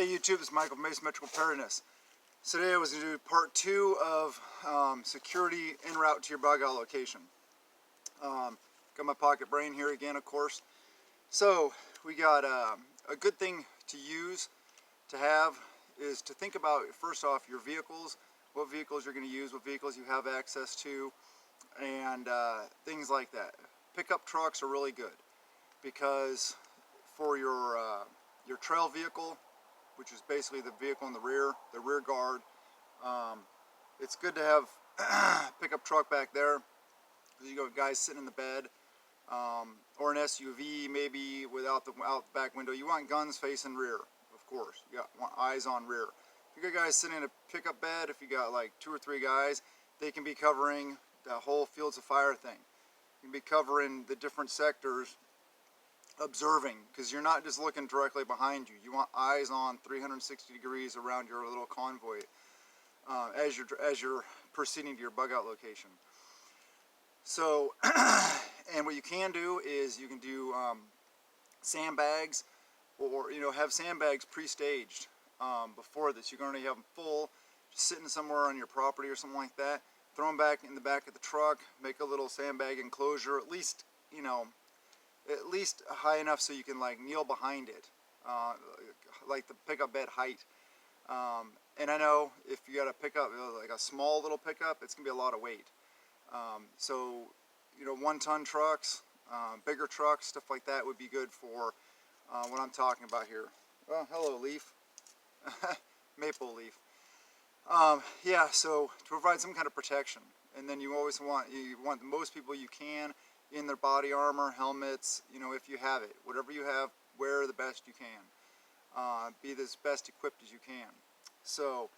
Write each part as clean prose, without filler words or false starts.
Hey YouTube, this is Michael from Asymmetrical Preparedness. Today I was going to do part 2 of security en route to your bug out location. Got my pocket brain here again, of course. So we got a good thing to use, to have, is to think about first off your vehicles, what vehicles you're going to use, what vehicles you have access to, and things like that. Pickup trucks are really good because for your trail vehicle, which is basically the vehicle in the rear guard. It's good to have pickup truck back there. You got guys sitting in the bed, or an SUV maybe without the back window. You want guns facing rear, of course. You want eyes on rear. If you got guys sitting in a pickup bed, if you got like 2 or 3 guys, they can be covering the whole fields of fire thing. You can be covering the different sectors, observing, because you're not just looking directly behind you. You want eyes on 360 degrees around your little convoy as you're proceeding to your bug out location. So, and what you can do is you can do sandbags, or have sandbags pre-staged before this. You can already have them full, just sitting somewhere on your property or something like that. Throw them back in the back of the truck. Make a little sandbag enclosure, at least high enough so you can like kneel behind it, like the pickup bed height. And I know if you got a pickup, like a small little pickup, it's gonna be a lot of weight. So 1-ton trucks, bigger trucks, stuff like that would be good for what I'm talking about here. Well, hello leaf, maple leaf. Yeah, so to provide some kind of protection, and then you always want the most people you can in their body armor, helmets, if you have it. Whatever you have, wear the best you can. Be as best equipped as you can. So,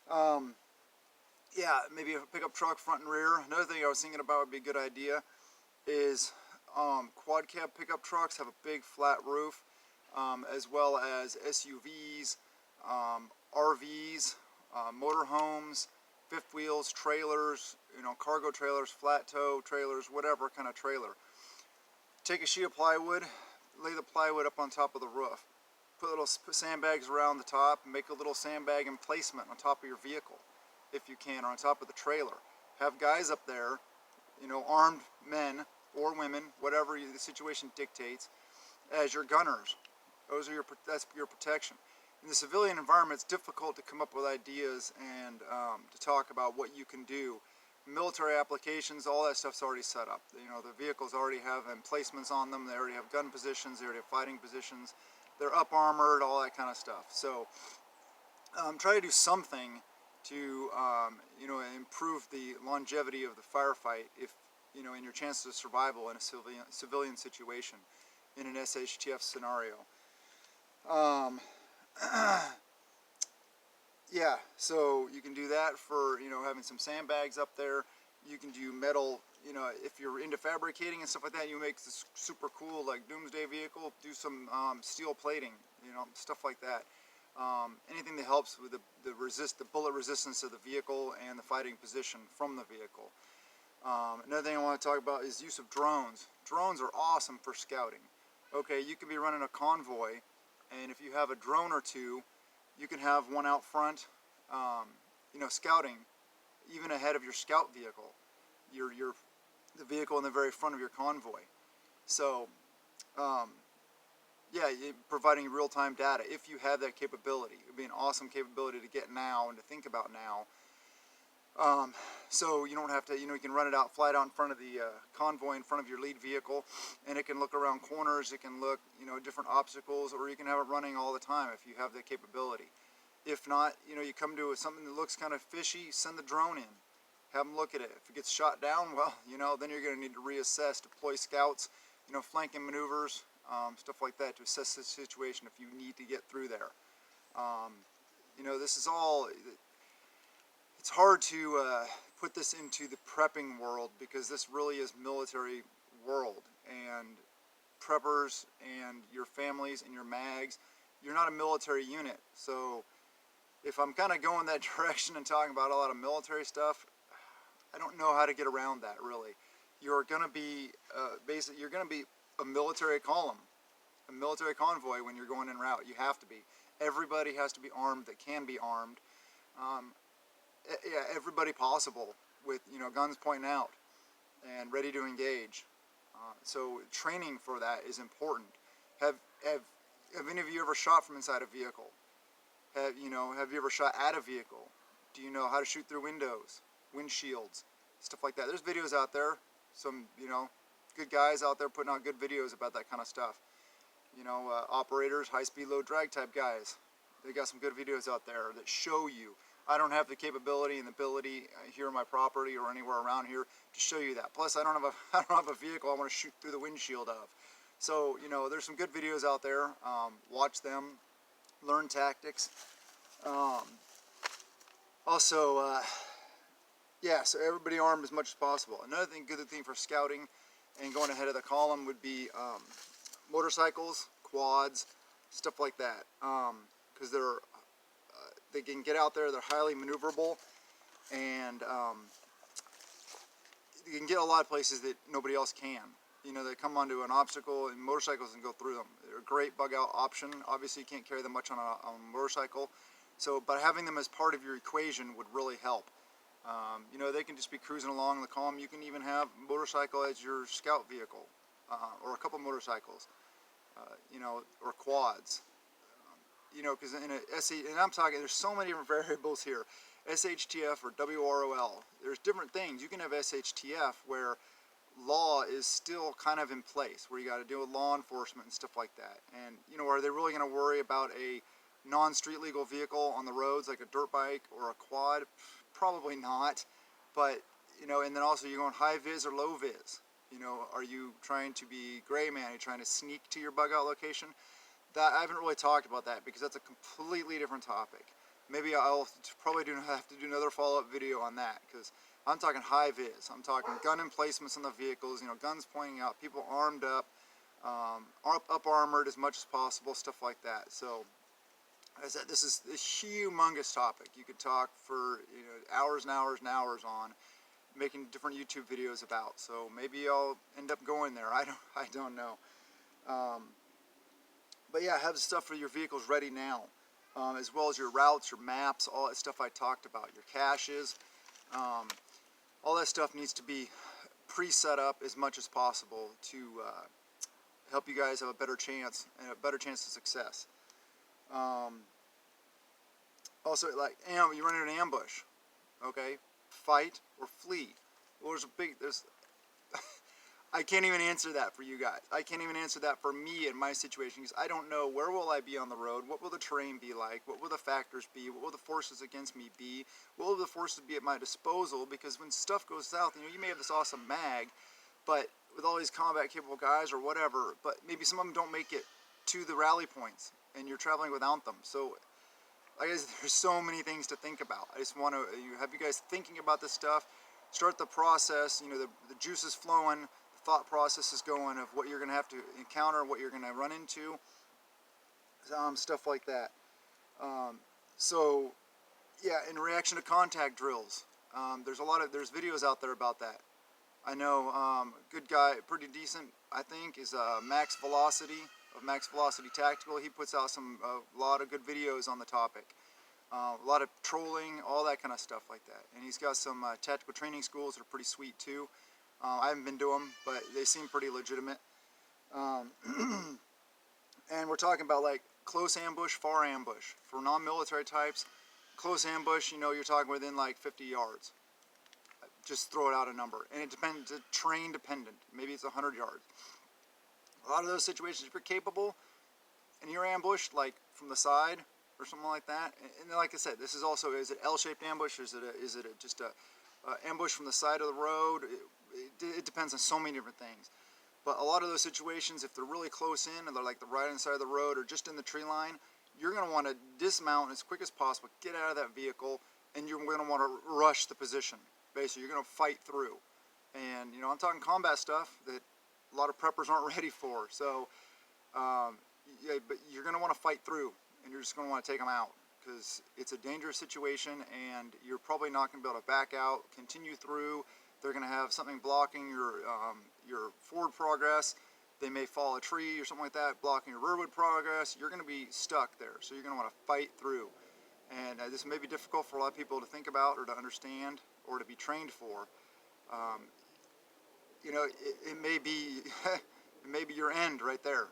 yeah, maybe a pickup truck front and rear. Another thing I was thinking about would be a good idea is quad cab pickup trucks have a big flat roof, as well as SUVs, RVs, motorhomes, fifth wheels, trailers, cargo trailers, flat tow trailers, whatever kind of trailer. Take a sheet of plywood, lay the plywood up on top of the roof. Put little sandbags around the top, make a little sandbag emplacement on top of your vehicle, if you can, or on top of the trailer. Have guys up there, armed men or women, whatever the situation dictates, as your gunners. That's your protection. In the civilian environment, it's difficult to come up with ideas and to talk about what you can do. Military applications, all that stuff's already set up. The vehicles already have emplacements on them. They already have gun positions. They already have fighting positions. They're up armored, all that kind of stuff. So try to do something to improve the longevity of the firefight, if in your chances of survival in a civilian situation in an SHTF scenario. Yeah, so you can do that for having some sandbags up there. You can do metal, if you're into fabricating and stuff like that, you make this super cool like doomsday vehicle. Do some steel plating, stuff like that. Anything that helps with the bullet resistance of the vehicle and the fighting position from the vehicle. Another thing I want to talk about is use of drones. Drones are awesome for scouting. Okay, you could be running a convoy, and if you have a drone or two, you can have one out front, scouting, even ahead of your scout vehicle, the vehicle in the very front of your convoy. So, yeah, providing real-time data, if you have that capability. It would be an awesome capability to get now and to think about now. So you don't have to, you can run it out, fly it out in front of the convoy, in front of your lead vehicle, and it can look around corners, it can look, different obstacles, or you can have it running all the time if you have the capability. If not, you come to something that looks kind of fishy, send the drone in. Have them look at it. If it gets shot down, well, then you're going to need to reassess, deploy scouts, flanking maneuvers, stuff like that to assess the situation if you need to get through there. This is all, it's hard to put this into the prepping world because this really is military world, and preppers and your families and your mags, you're not a military unit. So if I'm kind of going that direction and talking about a lot of military stuff, I don't know how to get around that really. You're going to be you're going to be a military column, a military convoy when you're going en route. You have to be. Everybody has to be armed that can be armed. Yeah, everybody possible with, you know, guns pointing out and ready to engage. So training for that is important. Have any of you ever shot from inside a vehicle? Have you ever shot at a vehicle? Do you know how to shoot through windows, windshields, stuff like that? There's videos out there. Some, you know, good guys out there putting out good videos about that kind of stuff. You know, operators, high-speed, low-drag type guys. They got some good videos out there that show you. I don't have the capability and the ability here on my property or anywhere around here to show you that. Plus, I don't have a vehicle I want to shoot through the windshield of. So, you know, there's some good videos out there. Watch them, learn tactics. Yeah, so everybody armed as much as possible. Another good thing for scouting and going ahead of the column would be motorcycles, quads, stuff like that. Because they can get out there, they're highly maneuverable, and you can get a lot of places that nobody else can. You know, they come onto an obstacle and motorcycles and go through them. They're a great bug out option. Obviously, you can't carry them much on a motorcycle. So, but having them as part of your equation would really help. You know, they can just be cruising along the column. You can even have a motorcycle as your scout vehicle, or a couple motorcycles, you know, or quads. You know, because in a SE, and I'm talking, there's so many different variables here. SHTF or WROL. There's different things. You can have SHTF where law is still kind of in place, where you got to deal with law enforcement and stuff like that. And, you know, are they really going to worry about a non-street legal vehicle on the roads like a dirt bike or a quad? Probably not. But, you know, and then also you're going high vis or low vis. You know, are you trying to be gray man? Are you trying to sneak to your bug out location? That, I haven't really talked about that because that's a completely different topic. Maybe I'll probably have to do another follow-up video on that, because I'm talking high vis. I'm talking gun emplacements on the vehicles, you know, guns pointing out, people armed up, up armored as much as possible, stuff like that. So, as I said, this is a humongous topic. You could talk for, you know, hours and hours and hours on, making different YouTube videos about. So maybe I'll end up going there. I don't know. But yeah, have the stuff for your vehicles ready now, as well as your routes, your maps, all that stuff I talked about, your caches. All that stuff needs to be pre-set up as much as possible to help you guys have a better chance and a better chance of success. Also, like, you run into an ambush, okay? Fight or flee. Well, there's I can't even answer that for you guys. I can't even answer that for me in my situation, because I don't know where will I be on the road, what will the terrain be like, what will the factors be, what will the forces against me be, what will the forces be at my disposal, because when stuff goes south, you know, you may have this awesome mag, but with all these combat capable guys or whatever, but maybe some of them don't make it to the rally points, and you're traveling without them. So, I guess there's so many things to think about. I just want to have you guys thinking about this stuff, start the process, you know, the juices flowing, thought process is going of what you're going to have to encounter, what you're going to run into, stuff like that. So, yeah, in reaction to contact drills, there's videos out there about that. I know, good guy, pretty decent, I think, is Max Velocity of Max Velocity Tactical. He puts out a lot of good videos on the topic. A lot of trolling, all that kind of stuff like that. And he's got some tactical training schools that are pretty sweet too. I haven't been to them, but they seem pretty legitimate. And we're talking about like close ambush, far ambush. For non-military types, close ambush, you know, you're talking within like 50 yards. Just throw it out a number. And it depends, it's terrain dependent. Maybe it's 100 yards. A lot of those situations, if you're capable and you're ambushed like from the side or something like that, and like I said, this is also, is it L-shaped ambush? Is it just a ambush from the side of the road? It depends on so many different things. But a lot of those situations, if they're really close in and they're like the right hand side of the road or just in the tree line, you're going to want to dismount as quick as possible, get out of that vehicle, and you're going to want to rush the position. Basically, you're going to fight through. And, you know, I'm talking combat stuff that a lot of preppers aren't ready for. So, yeah, but you're going to want to fight through, and you're just going to want to take them out, because it's a dangerous situation, and you're probably not going to be able to back out, continue through. They're going to have something blocking your forward progress, they may fall a tree or something like that, blocking your roadway progress. You're going to be stuck there, so you're going to want to fight through. And this may be difficult for a lot of people to think about or to understand or to be trained for. You know, it may be it may be your end right there.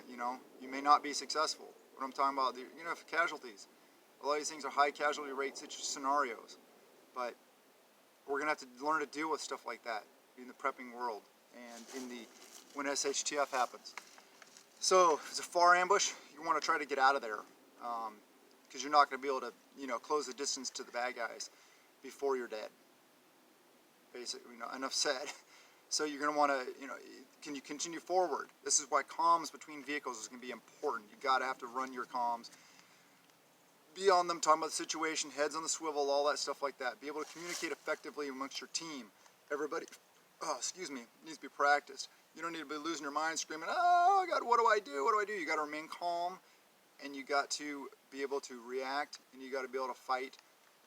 You know, you may not be successful. What I'm talking about, you know, casualties. A lot of these things are high casualty rate scenarios, but we're gonna have to learn to deal with stuff like that in the prepping world and when SHTF happens. So if it's a far ambush, you want to try to get out of there, because you're not going to be able to, you know, close the distance to the bad guys before you're dead. Basically, you know, enough said. So you're going to want to, you know, can you continue forward? This is why comms between vehicles is going to be important. You got to have to run your comms, be on them, talking about the situation, heads on the swivel, all that stuff like that. Be able to communicate effectively amongst your team. Everybody, needs to be practiced. You don't need to be losing your mind, screaming, "Oh God, what do I do? What do I do?" You got to remain calm, and you got to be able to react, and you got to be able to fight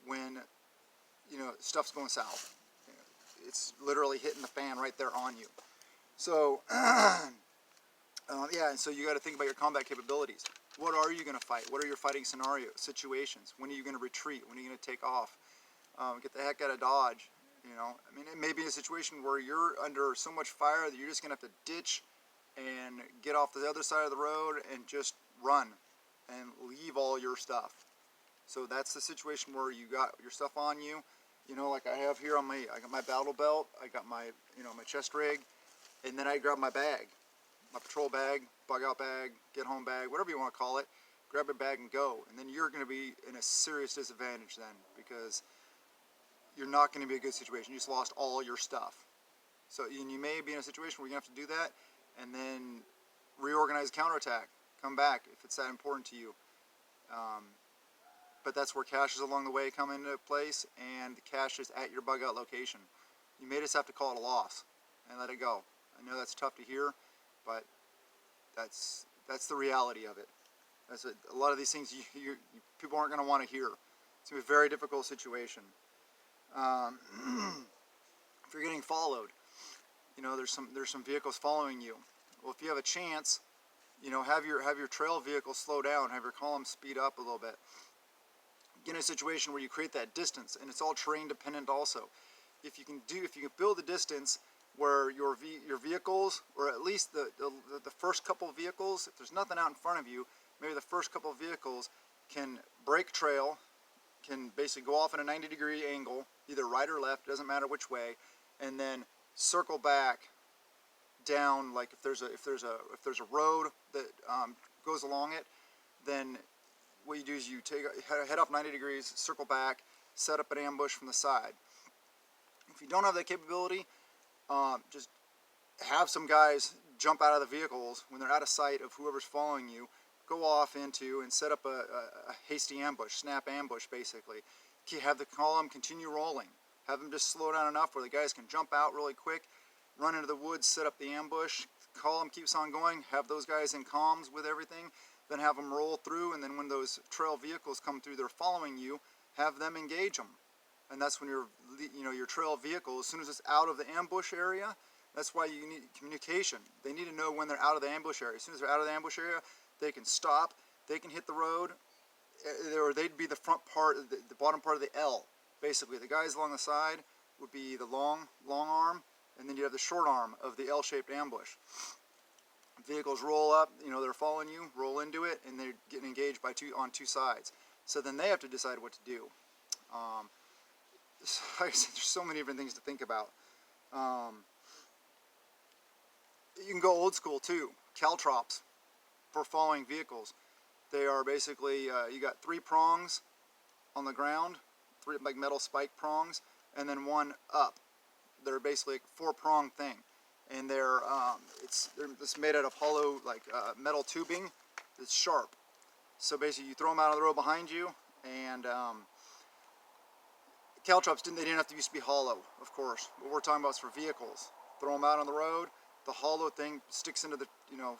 when, you know, stuff's going south. It's literally hitting the fan right there on you. So, yeah, and so you got to think about your combat capabilities. What are you going to fight? What are your fighting situations? When are you going to retreat? When are you going to take off? Get the heck out of Dodge. You know, I mean, it may be a situation where you're under so much fire that you're just going to have to ditch and get off the other side of the road and just run and leave all your stuff. So that's the situation where you got your stuff on you. You know, like I have here on I got my battle belt, I got my, you know, my chest rig, and then I grab my bag, my patrol bag, bug out bag, get home bag, whatever you want to call it. Grab your bag and go. And then you're going to be in a serious disadvantage then, because you're not going to be a good situation. You just lost all your stuff. So you may be in a situation where you're going to have to do that and then reorganize counterattack. Come back if it's that important to you. But that's where caches along the way come into place, and the cache is at your bug out location. You may just have to call it a loss and let it go. I know that's tough to hear, but that's the reality of it. That's a lot of these things people aren't going to want to hear. It's going to be a very difficult situation. If you're getting followed, you know, there's some vehicles following you. Well, if you have a chance, you know, have your trail vehicle slow down, have your column speed up a little bit. Get in a situation where you create that distance, and it's all terrain dependent also. If you can build the distance where your vehicles, or at least the first couple of vehicles, if there's nothing out in front of you, maybe the first couple of vehicles can break trail, can basically go off in a 90-degree angle, either right or left, doesn't matter which way, and then circle back down. Like if there's a road that goes along it, then what you do is you head off 90 degrees, circle back, set up an ambush from the side. If you don't have that capability, just have some guys jump out of the vehicles when they're out of sight of whoever's following you, go off into and set up a hasty ambush, snap ambush basically. Have the column continue rolling. Have them just slow down enough where the guys can jump out really quick, run into the woods, set up the ambush, column keeps on going, have those guys in comms with everything, then have them roll through, and then when those trail vehicles come through, they're following you, have them engage them. And that's when your trail vehicle, as soon as it's out of the ambush area, that's why you need communication. They need to know when they're out of the ambush area. As soon as they're out of the ambush area, they can stop, they can hit the road, or they'd be the front part, the bottom part of the L. Basically, the guys along the side would be the long arm, and then you have the short arm of the L-shaped ambush. Vehicles roll up, you know, they're following you, roll into it, and they're getting engaged on two sides. So then they have to decide what to do. Like I said, there's so many different things to think about. You can go old school too. Caltrops for following vehicles. They are basically, you got 3 prongs on the ground, 3 like metal spike prongs, and then 1 up. They're basically a 4-prong thing. And they're made out of hollow metal tubing that's sharp. So basically you throw them out on the road behind you, and caltrops didn't have to used to be hollow, of course. What we're talking about is for vehicles. Throw them out on the road, the hollow thing sticks into the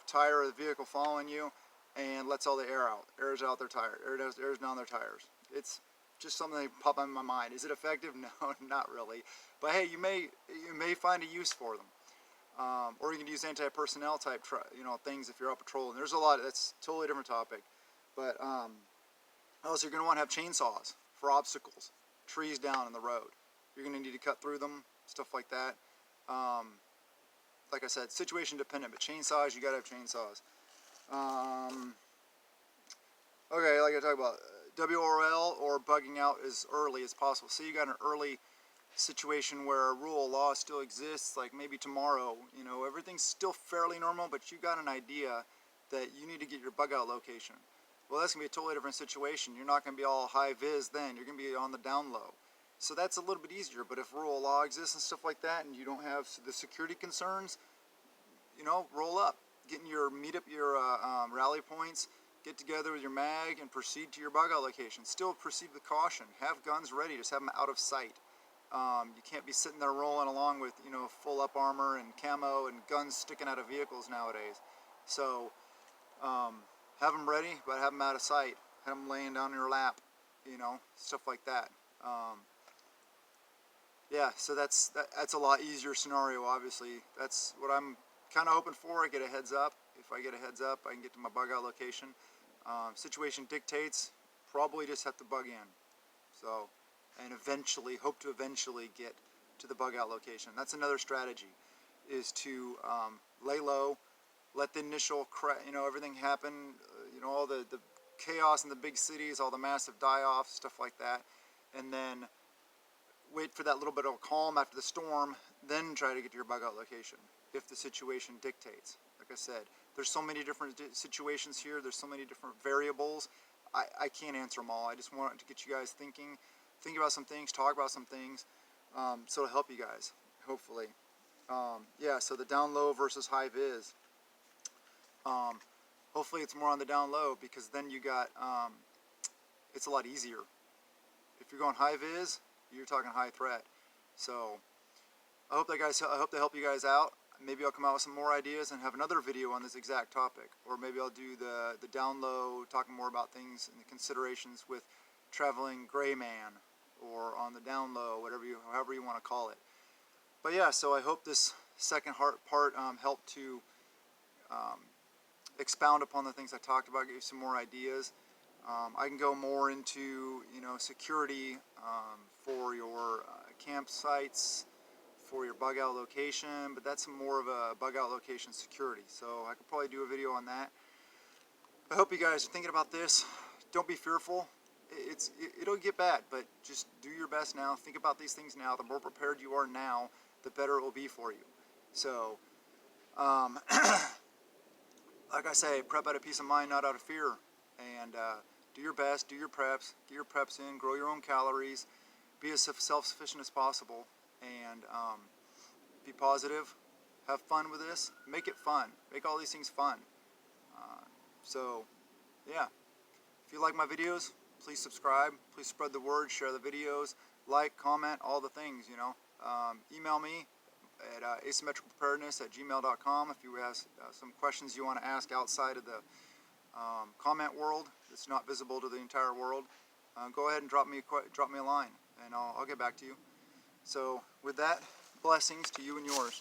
tire of the vehicle following you and lets all the air out. Airs out their tire, airs down their tires. It's just something that popped in my mind. Is it effective? No, not really. But hey, you may find a use for them. or you can use anti-personnel type things if you're out patrolling. There's a lot. That's a totally different topic. But also, you're going to want to have chainsaws for obstacles, trees down in the road. You're going to need to cut through them, stuff like that. Like I said, situation dependent, but chainsaws, you got to have chainsaws. Okay, like I talked about, WRL or bugging out as early as possible. So you got an early situation where rule of law still exists, like maybe tomorrow, everything's still fairly normal, but you got an idea that you need to get your bug out location. Well, that's going to be a totally different situation. You're not going to be all high vis then. You're going to be on the down low. So that's a little bit easier, but if rule of law exists and stuff like that, and you don't have the security concerns, roll up. Meet up your rally points, get together with your mag, and proceed to your bug out location. Still proceed with caution. Have guns ready. Just have them out of sight. You can't be sitting there rolling along with, full up armor and camo and guns sticking out of vehicles nowadays. So, have them ready, but have them out of sight. Have them laying down in your lap, stuff like that. Yeah, so that's a lot easier scenario, obviously. That's what I'm kind of hoping for. I get a heads up. If I get a heads up, I can get to my bug out location. Situation dictates, probably just have to bug in. So, and hope to eventually get to the bug out location. That's another strategy, is to lay low, let the initial everything happen, all the chaos in the big cities, all the massive die-offs, stuff like that, and then wait for that little bit of calm after the storm, then try to get to your bug out location if the situation dictates. Like I said, there's so many different situations here, there's so many different variables. I can't answer them all. I just want to get you guys thinking about some things, talk about some things, so it'll help you guys, hopefully. Yeah, so the down low versus high vis. Hopefully it's more on the down low, because then you got, it's a lot easier. If you're going high vis, you're talking high threat. So I hope to help you guys out. Maybe I'll come out with some more ideas and have another video on this exact topic, or maybe I'll do the down low, talking more about things and the considerations with traveling gray man, or on the down low, however you want to call it. But yeah, so I hope this second part helped to expound upon the things I talked about, give you some more ideas. I can go more into security for your campsites, for your bug out location, but that's more of a bug out location security, so I could probably do a video on that. I hope you guys are thinking about this. Don't be fearful. It'll get bad, but just do your best now. Think about these things now. The more prepared you are now, the better it will be for you. So, like I say, prep out of peace of mind, not out of fear. And do your best, do your preps, get your preps in, grow your own calories, be as self-sufficient as possible, and be positive. Have fun with this. Make it fun. Make all these things fun. So, yeah. If you like my videos, please subscribe. Please spread the word. Share the videos. Like, comment, all the things, Email me at asymmetricalpreparedness@gmail.com if you have some questions you want to ask outside of the comment world that's not visible to the entire world. Go ahead and drop me a line, and I'll get back to you. So with that, blessings to you and yours.